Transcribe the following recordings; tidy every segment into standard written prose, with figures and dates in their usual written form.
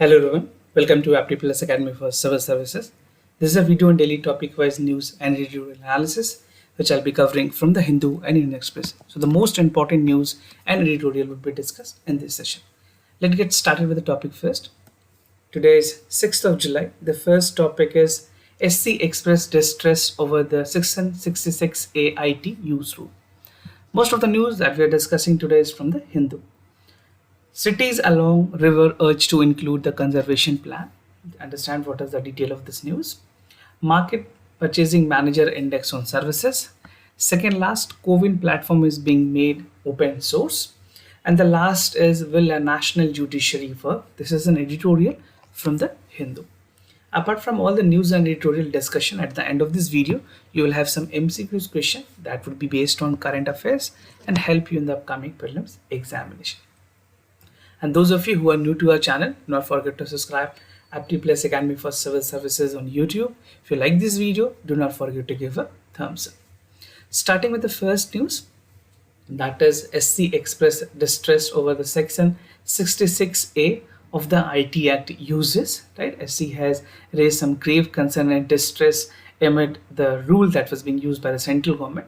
Hello everyone, welcome to Apti Plus Academy for Civil Services. This is a video on daily topic-wise news and editorial analysis, which I'll be covering from the Hindu and Indian Express. So the most important news and editorial will be discussed in this session. Let's get started with the topic first. Today is 6th of July. The first topic is SC Express distress over the Section 66A IT use rule. Most of the news that we are discussing today is from the Hindu. Cities along river urged to include the conservation plan. Understand what is the detail of this news. Market purchasing manager index on services. Second last, CoWIN platform is being made open source. And the last is will a national judiciary work. This is an editorial from the Hindu. Apart from all the news and editorial discussion, at the end of this video, you will have some MCQs question that would be based on current affairs and help you in the upcoming prelims examination. And those of you who are new to our channel, do not forget to subscribe Apti Plus Academy for Civil Services on YouTube. If you like this video, do not forget to give a thumbs up. Starting with the first news, that is SC Express distress over the Section 66A of the IT Act uses. Right, SC has raised some grave concern and distress amid the rule that was being used by the central government.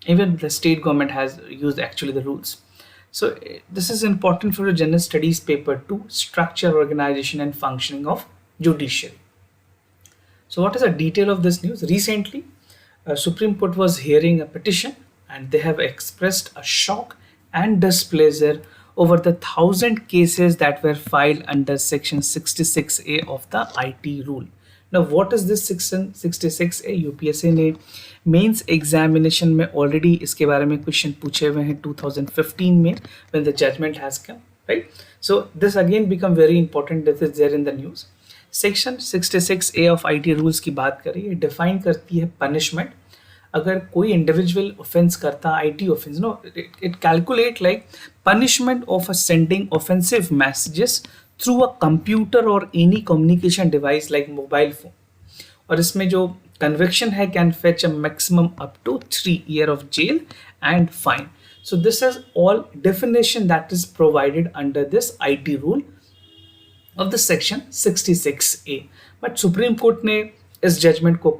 Even the state government has used actually the rules. So this is important for a general studies paper to structure, organization and functioning of judiciary. So what is the detail of this news? Recently, Supreme Court was hearing a petition and they have expressed a shock and displeasure over the 1,000 cases that were filed under Section 66A of the IT rule. Now, what is this Section 66A? UPSC ने mains examination में already इसके बारे में question पूछे हुए हैं 2015 में when the judgment has come, right? So this again become very important. This is there in the news. Section 66A of IT rules की बात करें, ये डिफाइन करती है पनिशमेंट. अगर कोई इंडिविजुअल ऑफेंस करता IT offence, no it calculate like punishment of sending offensive messages through a computer और any communication device like mobile phone. और इसमें जो conviction hai can fetch a maximum up to 3 years of jail and fine. So this is all definition that is provided under this IT rule of the Section 66A. But Supreme Court ने इस judgment को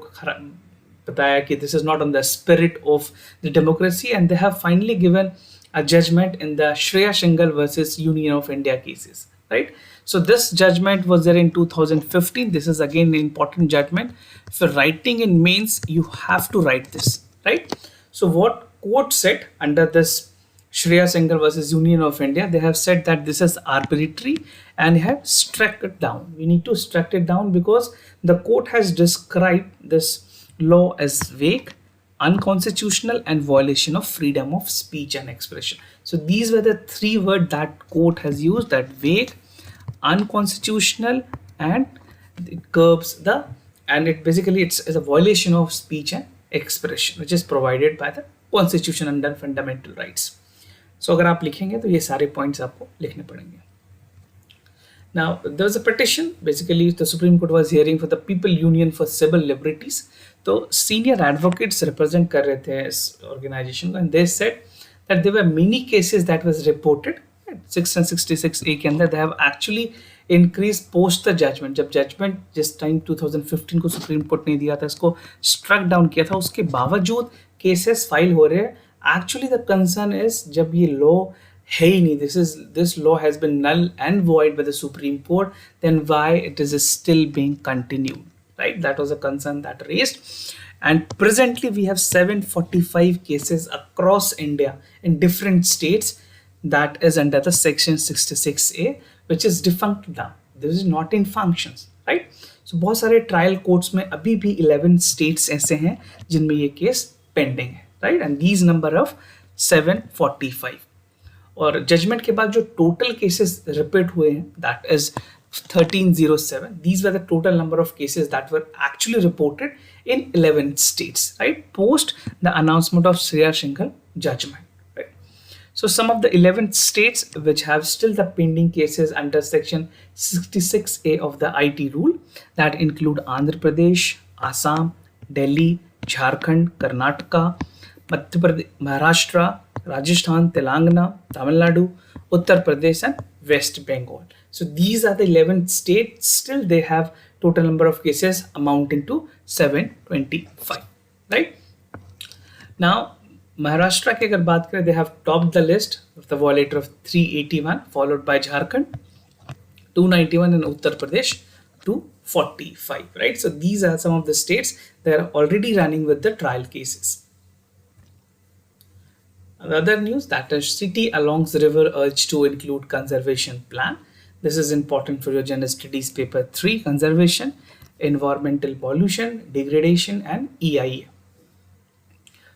बताया कि this is not on the spirit of the democracy and they have finally given a judgment in the Shreya Shingal versus Union of India cases. Right, so this judgment was there in 2015. This is again an important judgment. For writing in mains, you have to write this, right? So what court said under this Shreya Shingal versus Union of India, they have said that this is arbitrary and have struck it down. We need to struck it down because the court has described this law as vague, unconstitutional and violation of freedom of speech and expression. So these were the three words that court has used, that vague, unconstitutional and it curbs the, and it basically it's a violation of speech and expression which is provided by the constitution under fundamental rights. So अगर आप लिखेंगे तो ये सारे points आपको लिखने पड़ेंगे. Now there was a petition. Basically the Supreme Court was hearing for the People Union for Civil Liberties. तो senior advocates represent कर रहे थे इस organization को and they said that there were many cases that was reported. Section 66A के अंदर they have actually increased post the judgment. जब judgment जिस time 2015 को Supreme Court ने दिया था, इसको struck down किया था, उसके बावजूद cases file हो रहे हैं. Actually the concern is जब ये law है ही नहीं, this law has been null and void by the Supreme Court, then why it is still being continued, right? That was a concern that raised. And presently we have 745 cases across India in different states that is under the Section 66A, which is defunct now. This is not in functions, right? So बहुत सारे trial courts में अभी भी 11 states ऐसे हैं जिनमें ये case pending है, right? And these number of 745. और judgment के बाद जो total cases repeat हुए हैं, that is 1307. These were the total number of cases that were actually reported in 11 states, right? Post the announcement of Shreya Shingal judgment, right? So some of the 11 states which have still the pending cases under Section 66A of the IT rule, that include Andhra Pradesh, Assam, Delhi, Jharkhand, Karnataka, Madhya Pradesh, Maharashtra, Rajasthan, Telangana, Tamil Nadu, Uttar Pradesh and West Bengal. So these are the 11 states. Still they have total number of cases amounting to 725, right? Now Maharashtra की अगर बात करें, they have topped the list of the violator of 381, followed by Jharkhand 291 and Uttar Pradesh 245, right? So these are some of the states that are already running with the trial cases. Another news, that is city along the river urged to include conservation plan. This is important for your general studies paper 3, conservation, environmental pollution, degradation and EIA.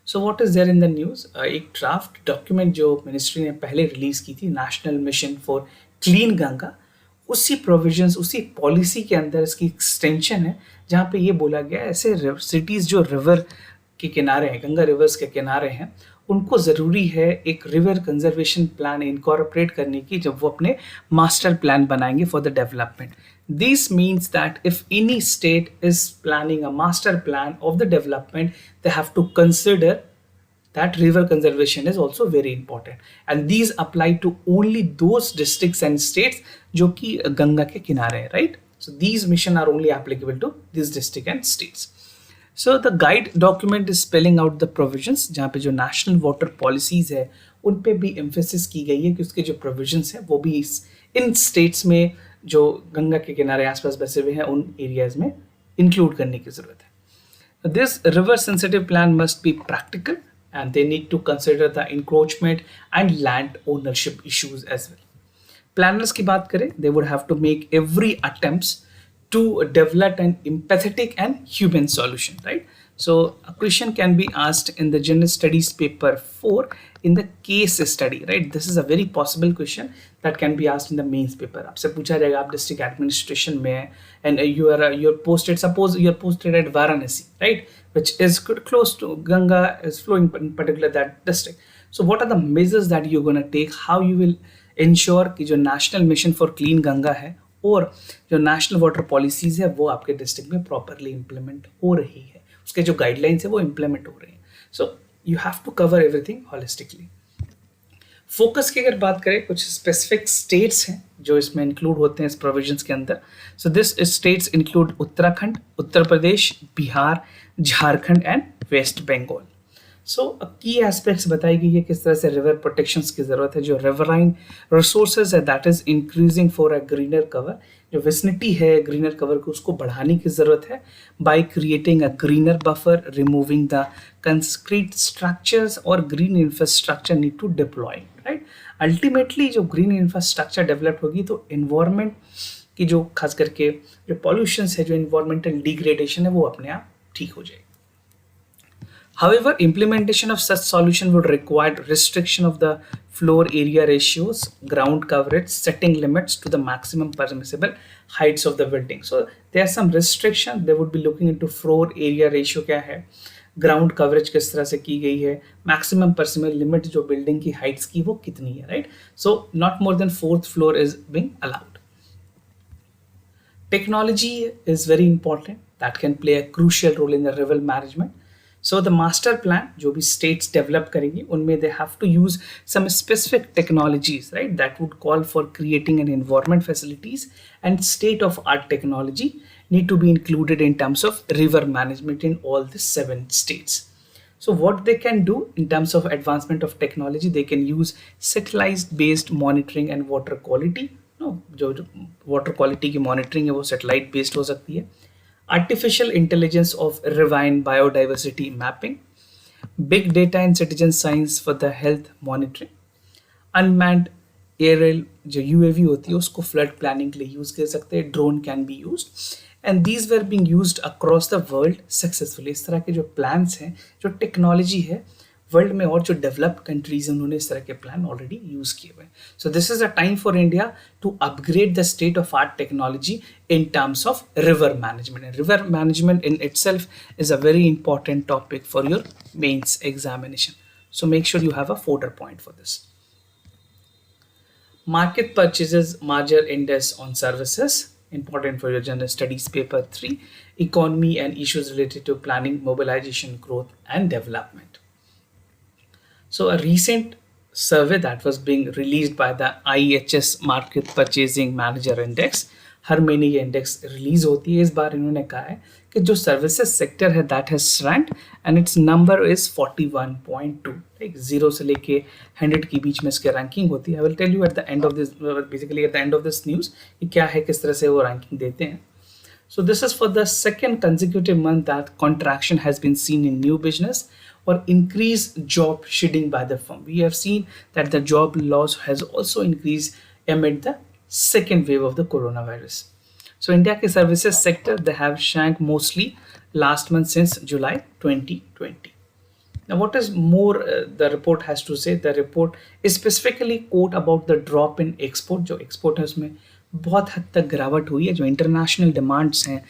So what is there in the news? एक draft document जो ministry ने पहले release की थी, national mission for clean Ganga, उसी provisions, उसी policy के अंदर इसकी एक्सटेंशन है, जहाँ पे ये बोला गया ऐसे सिटीज़ जो रिवर के किनारे हैं, गंगा रिवर्स के किनारे हैं, उनको ज़रूरी है एक रिवर कंजर्वेशन प्लान इनकॉर्पोरेट करने की जब वो अपने मास्टर प्लान बनाएंगे for the development. This means that if any state is planning a master plan of the development, they have to consider that river conservation is also very important. And these apply to only those districts and states जो कि गंगा के किनारे हैं, right? So these missions are only applicable to these districts and states. So the guide document is spelling out the provisions, जहाँ पे जो national water policies है उन पे भी emphasis की गई है कि उसके जो provisions है वो भी इन states में जो गंगा के किनारे आसपास बसे हुए हैं उन एरियाज में इंक्लूड करने की जरूरत है. This river sensitive plan must be practical and they need to consider the encroachment and land ownership issues as well. Planners की बात करें, they would have to make every attempts to develop an empathetic and human solution, right? So a question can be asked in the general studies paper 4 in the case study, right? This is a very possible question that can be asked in the mains paper. आपसे पूछा जाएगा, आप district administration में हैं and you're posted, suppose you're posted at Varanasi, right, which is close to Ganga, is flowing in particular that district. So what are the measures that you're going to take? How you will ensure कि जो national mission for clean Ganga है और जो national water policies है वो आपके district में properly implement हो रही है, उसके जो गाइडलाइंस है वो इंप्लीमेंट हो रही है. So you have to cover everything holistically. Focus की अगर बात करें, कुछ स्पेसिफिक स्टेट्स हैं जो इसमें इंक्लूड होते हैं इस प्रोविजंस के अंदर. So this states include Uttarakhand, Uttar Pradesh, Bihar, Jharkhand and West Bengal. So की एस्पेक्ट्स बताई गई है किस तरह से रिवर प्रोटेक्शंस की ज़रूरत है, जो रिवराइन रिसोर्सेज है that is increasing for a greener cover, जो विसिनिटी है ग्रीनर कवर को उसको बढ़ाने की ज़रूरत है by creating a greener buffer, removing the concrete structures और green infrastructure need to deploy, right. Ultimately जो ग्रीन इंफ्रास्ट्रक्चर डेवलप होगी तो इन्वायरमेंट की जो खास करके जो पॉल्यूशंस है, जो इन्वायरमेंटल डिग्रेडेशन है वो अपने आप ठीक हो जाएगी. However, implementation of such solution would require restriction of the floor area ratios, ground coverage, setting limits to the maximum permissible heights of the building. So there are some restrictions. They would be looking into floor area ratio क्या है, ground coverage किस तरह से की गई है, maximum permissible limit जो building की heights की वो कितनी है, right? So not more than 4th floor is being allowed. Technology is very important. That can play a crucial role in the river management. So the master plan जो भी states develop करेंगी उनमें they have to use some specific technologies, right, that would call for creating an environment facilities, and state of art technology need to be included in terms of river management in all the 7 states. So what they can do in terms of advancement of technology, they can use satellite based monitoring and water quality. No, जो water quality की monitoring है वो satellite based हो सकती है. Artificial intelligence of riverine biodiversity mapping, big data and citizen science for the health monitoring, unmanned aerial जो UAV होती है उसको flood planning के लिए यूज कर सकते हैं, drone can be used, and these were being used across the world successfully. इस तरह के जो plans हैं, जो टेक्नोलॉजी है वर्ल्ड में और जो डेवलप्ड कंट्रीज हैं उन्होंने इस तरह के प्लान ऑलरेडी यूज किए हुए हैं. So this is a time for India to upgrade the state of art technology in terms of river management. And river management in itself is a very important topic for your mains examination. So make sure you have a folder point for this. Market purchases major index on services, important for your general studies paper 3, economy and issues related to planning, mobilization, growth and development. So a recent survey that was being released by the IHS Market Purchasing Manager Index. हर महीने ये index release होती है. इस बार इन्होंने कहा है कि जो सर्विसेज सेक्टर है that has shrank and it's number is 41.2. Like 0 से लेके 100 के बीच में इसकी रैंकिंग होती है. I will tell you at the end of this, basically at the end of this news कि क्या है, किस तरह से वो रैंकिंग देते हैं. So this is for the second consecutive month that contraction has been seen in new business or increased job shedding by the firm. We have seen that the job loss has also increased amid the second wave of the coronavirus. So India ke services sector, they have shrank mostly last month since July 2020. Now, what is more the report has to say? The report is specifically quote about the drop in export. जो export है उसमें बहुत हद तक गिरावट हुई है. जो इंटरनेशनल डिमांड्स हैं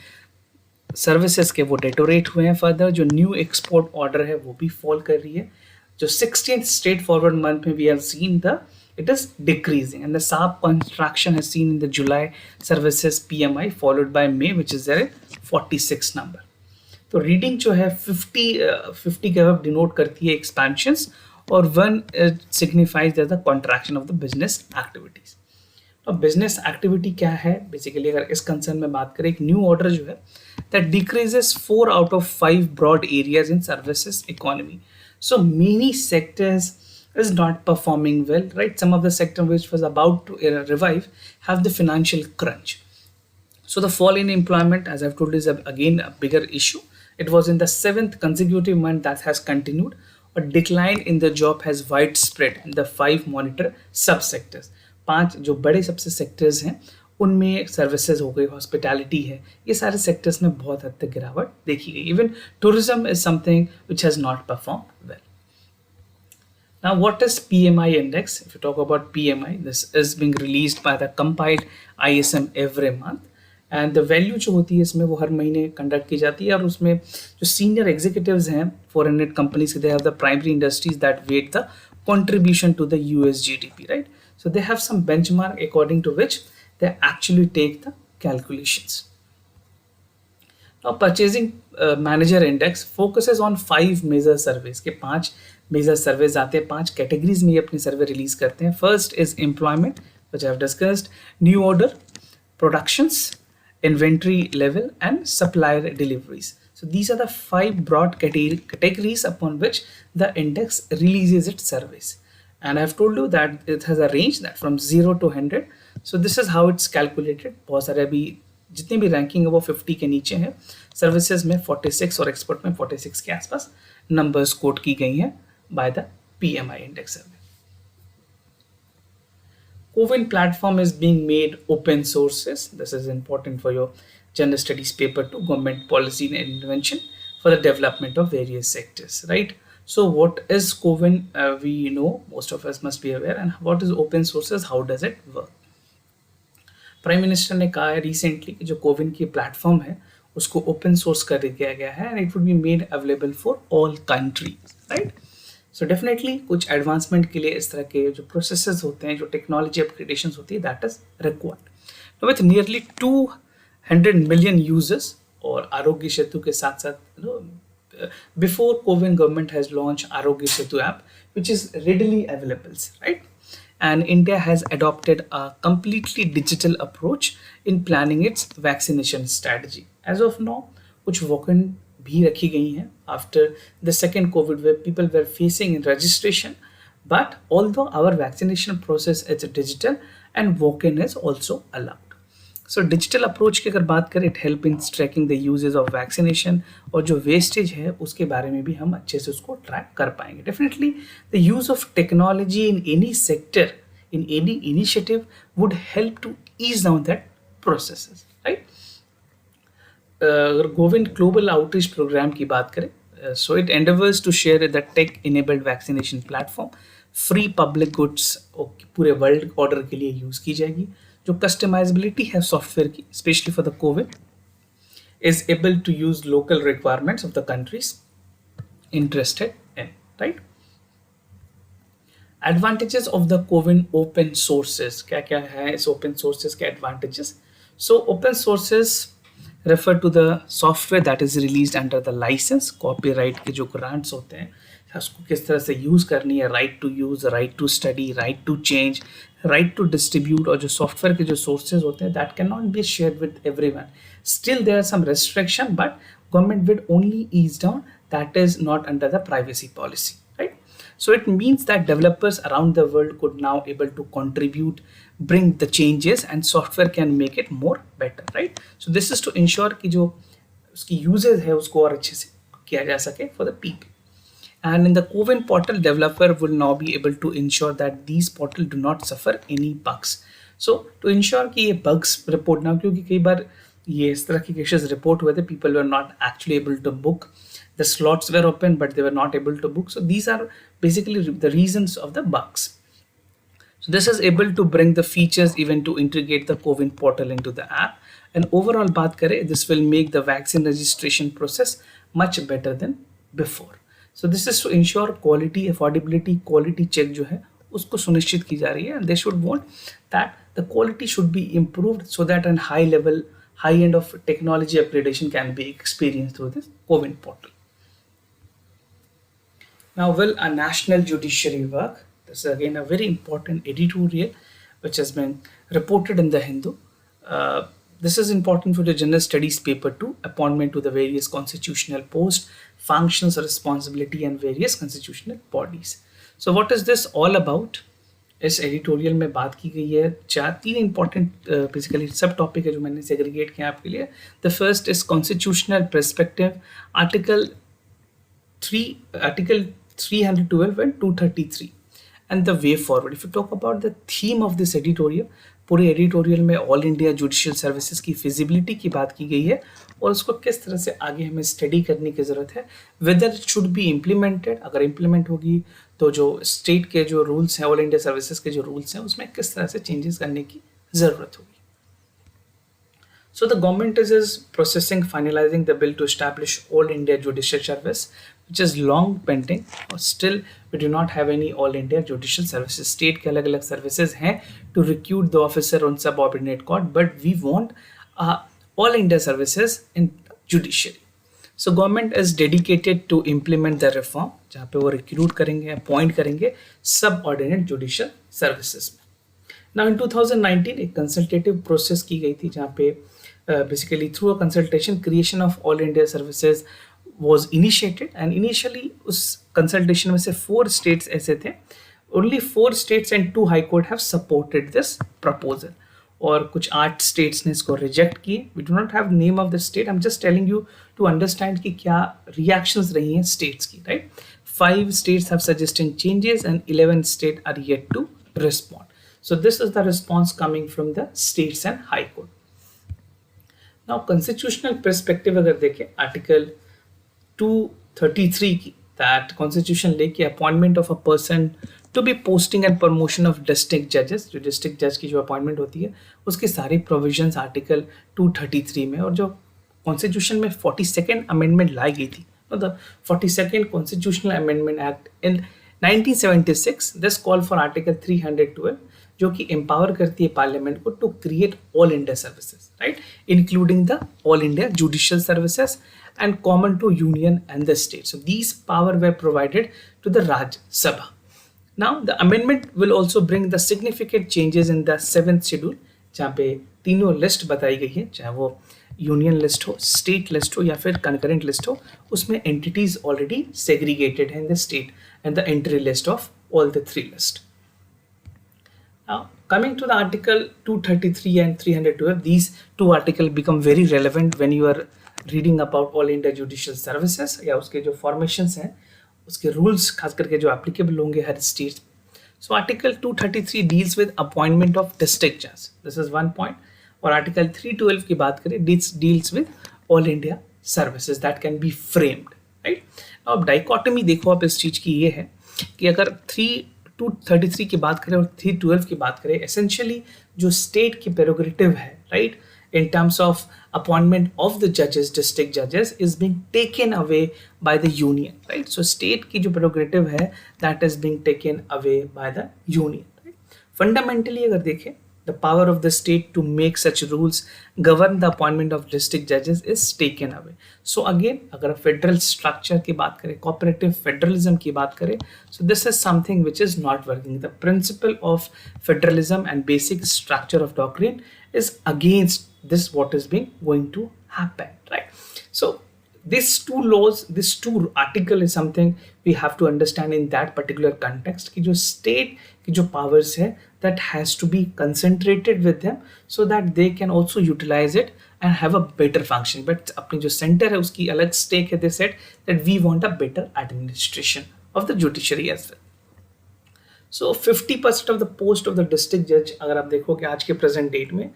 सर्विसेज के वो डेटोरेट हुए हैं. फर्दर जो न्यू एक्सपोर्ट ऑर्डर है वो भी फॉल कर रही है. जो 16th स्ट्रेट फॉरवर्ड मंथ में we have seen the it is decreasing and the sharp contraction has seen in the July services PMI followed by May which is there at 46 number. तो reading जो है 50 के अब denote करती है expansions और 1 signifies the contraction of the business activities. तो business activity क्या है बेसिकली, अगर इस कंसर्न में बात करें, एक न्यू ऑर्डर जो है that decreases 4 out of 5 broad areas in services economy. So many sectors is not performing well, right? Some of the sector which was about to revive have the financial crunch. So the fall in employment, as I've told you, is again a bigger issue. It was in the 7th consecutive month that has continued. A decline in the job has widespread in the 5 monitor subsectors. 5 जो बड़े सबसे sectors हैं उनमें services हो गई, hospitality है, ये सारे सेक्टर्स में बहुत हद तक गिरावट देखी गई. Even tourism is something which has not perform well. Now, what is PMI index? If you talk about PMI, this is being released by the compiled ISM every month. And the value जो होती है इसमें वो हर महीने conduct की जाती है और उसमें जो सीनियर एग्जीक्यूटिव्स हैं 400 कंपनीज के, they have the primary industries that weight the contribution to the US GDP, right? So they have some benchmark according to which they actually take the calculations. Now, purchasing manager index focuses on 5 major surveys के 5 major surveys आते हैं. 5 categories में ये अपनी सर्वे release करते हैं. First is employment which I have discussed, new order, productions, inventory level and supplier deliveries. So these are the 5 broad categories upon which the index releases its surveys. And I have told you that it has a range that from 0 to 100. So this is how it's calculated. बहुत सारे अभी जितनी भी ranking है वो 50 के नीचे है. सर्विसेज में 46 और एक्सपोर्ट में 46 के आसपास नंबर्स कोट की गई हैं by the PMI index survey. CoWIN platform is being made open sources. This is important for your general studies paper to government policy and intervention for the development of various sectors, right? So what is CoWIN? We know, most of us must be aware. And what is open sources? How does it work? Prime minister ने कहा है recently कि जो CoWIN की platform है उसको open source कर दिया गया है and it would be made available for all countries, right? So definitely कुछ एडवांसमेंट के लिए इस तरह के जो प्रोसेसेस होते हैं, जो टेक्नोलॉजी अपग्रेडेशंस होती है, that is required. With nearly 200 million users और आरोग्य सेतु के साथ साथ before CoWIN government has launch Aarogya Setu app which is readily available, right? And India has adopted a completely digital approach in planning its vaccination strategy. As of now, कुछ walk-in भी रखी गई हैं. After the second COVID wave, people were facing in registration, but although our vaccination process is digital and walk-in is also allowed. So digital approach की अगर बात करें, it help in tracking the uses of vaccination और जो wastage है उसके बारे में भी हम अच्छे से उसको track कर पाएंगे. Definitely the use of technology in any sector, in any initiative would help to ease down that processes, right? अगर गोविंद ग्लोबल आउटरीच प्रोग्राम की बात करें, so it endeavours to share the tech enabled vaccination platform. Free public goods पूरे world order के लिए use की जाएगी. जो कस्टमाइजेबिलिटी है सॉफ्टवेयर की, specially for the COVID, is able to use local requirements of the countries interested in, right? Advantages of the CoWIN open sources, क्या क्या है इस ओपन सोर्सेज के advantages? So open sources refer to the software that is released under the license. Copyright के जो grants होते हैं उसको किस तरह से यूज़ करनी है, right to use, right to study, right to change, right to distribute, और जो सॉफ्टवेयर के जो सोर्सेज होते हैं that can not be share with everyone. Still there are some restriction but government will only ease down. That is not under the privacy policy, right? So it means that developers around the world could now able to contribute, bring the changes, and software can make it more better, right? So this is to ensure कि जो उसकी uses है उसको और अच्छे से किया जा सके for the people. And in the CoWIN portal, developer will now be able to ensure that these portal do not suffer any bugs. So to ensure कि ये bugs report ना, क्योंकि कई बार ये इस तरह की केसेस रिपोर्ट हुए थे, people were not actually able to book, the slots were open but they were not able to book. So these are basically the reasons of the bugs. So this is able to bring the features even to integrate the CoWIN portal into the app. And overall बात करें, this will make the vaccine registration process much better than before. So this is to ensure quality, affordability, quality check जो है उसको सुनिश्चित की जा रही है. And they should want that the quality should be improved so that a high level, high end of technology upgradation can be experienced through this CoWIN portal. Now, will a national judiciary work? This is again a very important editorial which has been reported in the Hindu. This is important for the general studies paper 2, appointment to the various constitutional posts, functions, responsibility, and various constitutional bodies. So what is this all about? इस editorial में बात की गई है तीन important basically सब topic है जो मैंने सेग्रीगेट किया आपके लिए. The first is constitutional perspective, article 312 and 233 and the way forward. If you talk about the theme of this editorial, पूरे एडिटोरियल में ऑल इंडिया जुडिशियल सर्विसेज की फिजिबिलिटी की बात की गई है और उसको किस तरह से आगे हमें स्टडी करने की ज़रूरत है, whether it should be implemented, अगर इम्प्लीमेंट होगी तो जो स्टेट के जो रूल्स हैं, ऑल इंडिया सर्विसेज के जो रूल्स हैं उसमें किस तरह से चेंजेस करने की ज़रूरत होगी. So the government is processing, finalizing the bill to establish all India judicial service, which is long pending. Or still we do not have any all India judicial services. State के अलग-अलग services हैं to recruit the officer on subordinate court, but we want all India services in judiciary. So government is dedicated to implement the reform, जहाँ पे वो recruit करेंगे, appoint करेंगे subordinate judicial services. Now in 2019 एक consultative process की गई थी जहाँ पे basically through a consultation creation of all India services was initiated, and initially उस consultation में से 4 states ऐसे थे, only 4 states and 2 high court have supported this proposal, और कुछ 8 states ने इसको reject किए. We do not have name of the state, I'm just telling you to understand कि क्या reactions रही हैं states की, right? 5 states have suggested changes and 11 states are yet to respond. So this is the response coming from the states and high court. Now constitutional perspective अगर देखें article 233 की, that constitution लेके appointment of a person to be posting and promotion of district judges, जो district judge की जो appointment होती है उसके सारे provisions article 233 में, और जो constitution में 42nd amendment लाई गई थी, the 42nd constitutional amendment act in 1976, this call for article 312 जो कि empower करती है पार्लियामेंट को to create all India services, right, including the all India judicial services and common to union and the state. So these power were provided to the Raj Sabha. Now the amendment will also bring the significant changes in the 7th schedule, जहाँ पे तीनों list बताई गई है, चाहे वो union list हो, state list हो या फिर कंकरेंट लिस्ट हो, उसमें एंटिटीज ऑलरेडी सेग्रीगेटेड है in the state and the entry list of all the 3 list. Now, coming to the article 233 and 312, these 2 articles become very relevant when you are reading about all India judicial services या उसके जो formations हैं, उसके rules खास करके जो applicable होंगे हर state. So article 233 deals with appointment of district judge. This is one point. और article 312 की बात करें, deals with all India services that can be framed, right? Now अब dichotomy देखो आप इस चीज की ये है कि अगर 233 की बात करें और 312 की बात करें, essentially जो state की prerogative है, right, in terms of appointment of the judges, district judges, is being taken away by the union, right? So state की जो prerogative है that is being taken away by the union, right? Fundamentally अगर देखें, the power of the state to make such rules govern the appointment of district judges is taken away. So again, अगर federal structure की बात करें, cooperative federalism की बात करें, so this is something which is not working. The principle of federalism and basic structure of doctrine is against this what is being going to happen, right? So these two laws, this two article is something we have to understand in that particular context कि जो state की जो powers है that has to be concentrated with them so that they can also utilize it and have a better function. But अपनी जो center है उसकी अलग stake है. They said that we want a better administration of the judiciary as well. So 50% of the post of the district judge अगर आप देखोगे आज के present date में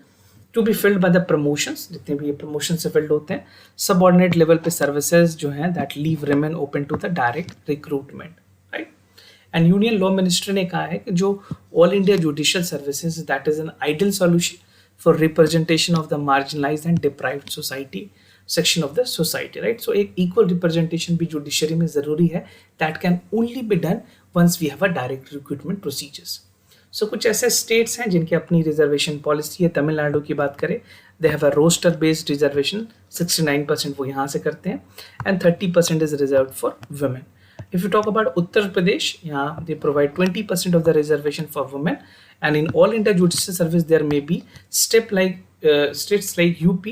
to be filled by the promotions, जितने भी ये promotion से filled होते हैं, subordinate level पे services जो हैं that leave remain open to the direct recruitment, right? And Union Law Ministry ने कहा है कि जो All India Judicial Services that is an ideal solution for representation of the marginalized and deprived society section of the society, right? So एक equal representation भी judiciary में ज़रूरी है. That can only be done once we have a direct recruitment procedures. So कुछ ऐसे states हैं जिनकी अपनी रिजर्वेशन पॉलिसी है. तमिलनाडु की बात करें, they have a roster based reservation, 69% वो यहाँ से करते हैं and 30% is reserved for women. If you talk about Uttar Pradesh, यहाँ they provide 20% of the reservation for women, and in all India judicial service there may be states like UP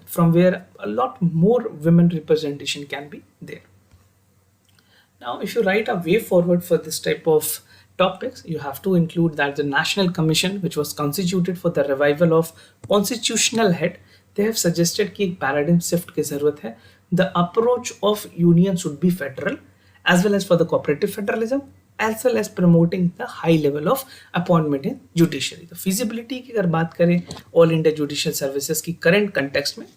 from where a lot more women representation can be there. Now if you write a way forward for this type of topics, you have to include that the National Commission, which was constituted for the revival of constitutional head, they have suggested कि एक paradigm shift की ज़रूरत है. The approach of union should be federal, as well as for the cooperative federalism, as well as promoting the high level of appointment in judiciary. The feasibility की अगर बात करें all India judicial services की current context में,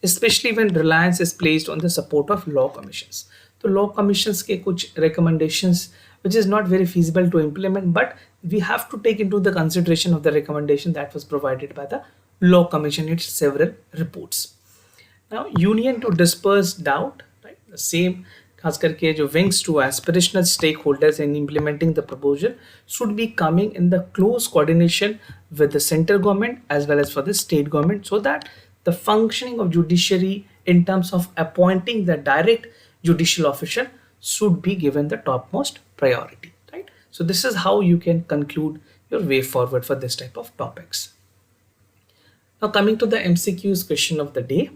especially when reliance is placed on the support of law commissions. तो law commissions के कुछ recommendations which is not very feasible to implement, but we have to take into the consideration of the recommendation that was provided by the law commission in several reports. Now union to disperse doubt, right? The same खास करके जो wings to aspirational stakeholders in implementing the proposal should be coming in the close coordination with the central government as well as for the state government, so that the functioning of judiciary in terms of appointing the direct judicial official should be given the topmost priority, right? So this is how you can conclude your way forward for this type of topics. Now coming to the MCQs question of the day.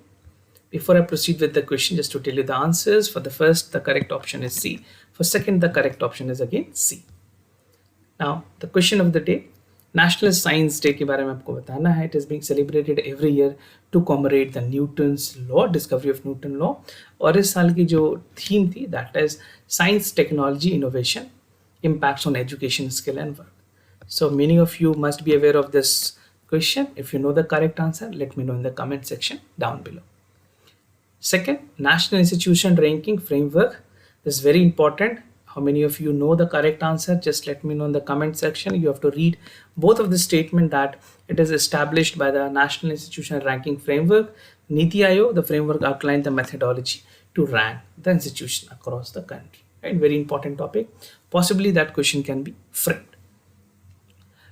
Before I proceed with the question, just to tell you the answers. For the first, the correct option is C. For second, the correct option is again C. Now the question of the day, National Science Day के बारे में आपको बताना है. It is being celebrated every year to commemorate the Newton's law, discovery of Newton law. और इस साल की जो theme थी, that is science, technology, innovation, impacts on education, skill and work. So many of you must be aware of this question. If you know the correct answer, let me know in the comment section down below. Second, National Institution Ranking Framework. This is very important. How many of you know the correct answer? Just let me know in the comment section. You have to read both of the statement that it is established by the National Institution Ranking Framework. Niti Aayog, the framework outlined the methodology to rank the institution across the country. Right? Very important topic. Possibly that question can be framed.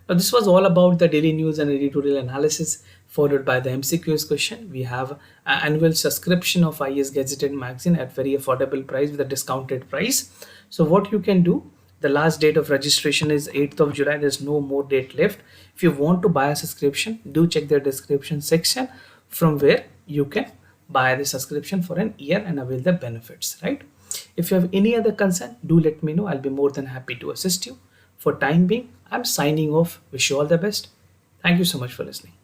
Now this was all about the daily news and editorial analysis, followed by the MCQs question. We have an annual subscription of IAS GAZETTE magazine at very affordable price with a discounted price. So what you can do, the last date of registration is 8th of July. There's no more date left. If you want to buy a subscription, do check the description section from where you can buy the subscription for an year and avail the benefits, right? If you have any other concern, do let me know. I'll be more than happy to assist you. For time being, I'm signing off. Wish you all the best. Thank you so much for listening.